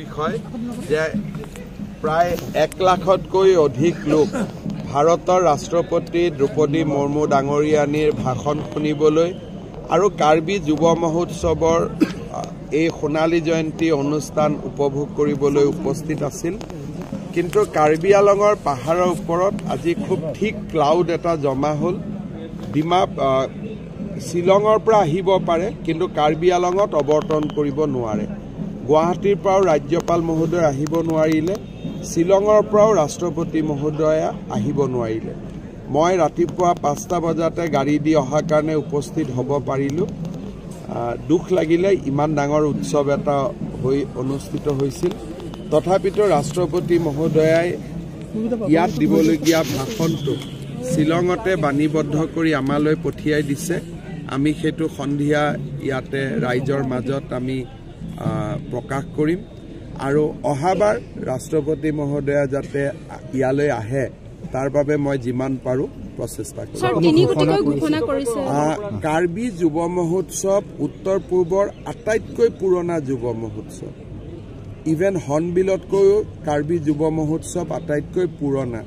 বিষয় যে প্ৰায় 1 লাখতকৈ অধিক লোক ভাৰতৰ ৰাষ্ট্ৰপতি দ্ৰৌপদী মুৰ্মু ডাঙৰীয়ানীৰ ভাষণ শুনিবলৈ আৰু কাৰ্বি যুৱ মহোৎসৱৰ এই সোণালী জয়ন্তী অনুষ্ঠান উপভোগ কৰিবলৈ উপস্থিত আছিল। কিন্তু কাৰ্বি আলঙৰ পাহাৰৰ ওপৰত আজি খুব ঠিক ক্লাউড এটা জমা হ'ল। শ্বিলঙৰ পৰা আহিব পাৰে কিন্তু কাৰ্বি আলঙত অৱতৰণ কৰিব নোৱাৰে। গুৱাহাটীৰ পৰাও ৰাজ্যপাল মহোদয় আহিব নোৱাৰিলে, শ্বিলঙৰ পৰাও ৰাষ্ট্ৰপতি মহোদয়া আহিব নোৱাৰিলে। মই ৰাতিপুৱা 5টা বজাতে গাড়ী দি অহাৰ কাৰণে উপস্থিত হ'ব পাৰিলোঁ। দুখ লাগিলে, ইমান ডাঙৰ উৎসৱ এটা অনুষ্ঠিত হৈছিল। তথাপিতো ৰাষ্ট্ৰপতি মহোদয়াই ইয়াত দিবলগীয়া ভাষণটো শ্বিলঙতে বাণীবদ্ধ কৰি আমালৈ পঠিয়াই দিছে। আমি সেইটো সন্ধিয়া ইয়াতে ৰাইজৰ মাজত আমি প্ৰকাশ কৰিম আৰু অহাবাৰ ৰাষ্ট্ৰপতি মহোদয়া যাতে ইয়ালৈ আহে তাৰ বাবে মই যিমান পাৰো প্ৰচেষ্টা কৰিম। কাৰ্বি যুৱ মহোৎসৱ উত্তৰ পূৰ্বৰ আটাইতকৈ পুৰণা যুৱ মহোৎসৱ। ইভেন হৰ্ণবিলতকৈও কাৰ্বি যুৱ মহোৎসৱ আটাইতকৈ পুৰণা।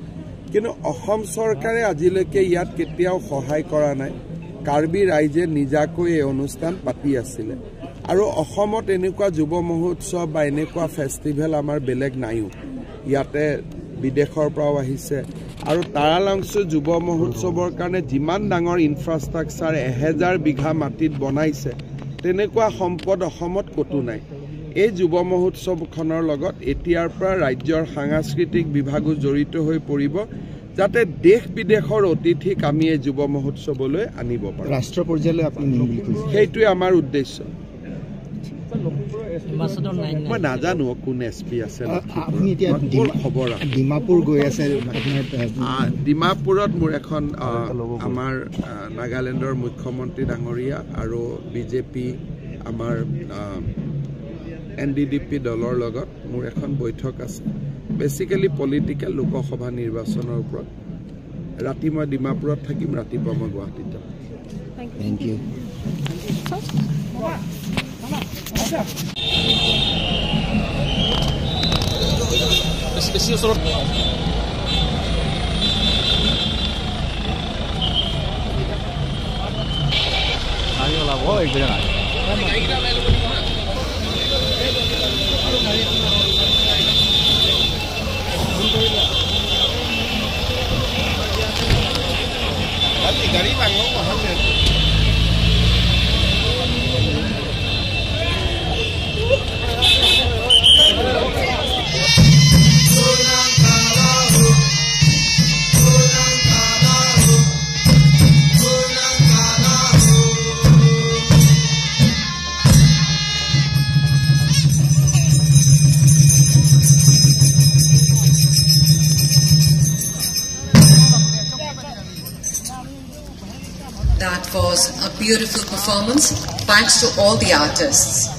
কিন্তু অসম চৰকাৰে আজিলৈকে ইয়াত কেতিয়াও সহায় কৰা নাই। কাৰ্বি ৰাইজে নিজাকৈ এই অনুষ্ঠান পাতি আছিলে আৰু অসমত এনেকুৱা যুৱ মহোৎসৱ বা এনেকুৱা ফেষ্টিভেল আমাৰ বেলেগ নাইও। ইয়াতে বিদেশৰ পৰাও আহিছে আৰু তাৰালাংচু যুৱ মহোৎসৱৰ কাৰণে যিমান ডাঙৰ ইনফ্ৰাষ্ট্ৰাকচাৰ 1000 বিঘা মাটিত বনাইছে তেনেকুৱা সম্পদ অসমত ক'তো নাই। এই যুৱ মহোৎসৱখনৰ লগত এতিয়াৰ পৰা ৰাজ্যৰ সাংস্কৃতিক বিভাগো জড়িত হৈ পৰিব যাতে দেশ বিদেশৰ অতিথিক আমি এই যুৱ মহোৎসৱলৈ আনিব পাৰোঁ। ৰাষ্ট্ৰ পৰ্যায়লৈ সেইটোৱে আমাৰ উদ্দেশ্য। মই নাজানো কোন SP আছে। খবৰ ডিমাপুৰ গৈ আছে। ডিমাপুৰত মোৰ এখন আমাৰ নাগালেণ্ডৰ মুখ্যমন্ত্ৰী ডাঙৰীয়া আৰু বিজেপি আমাৰ NDDP দলৰ লগত মোৰ এখন বৈঠক আছে। বেচিকেলি পলিটিকেল লোকসভা নিৰ্বাচনৰ ওপৰত। ৰাতি মই ডিমাপুৰত থাকিম, ৰাতিপুৱা মই গুৱাহাটীত যাম। Thank you. গাড়ী That was a beautiful performance. Thanks to all the artists.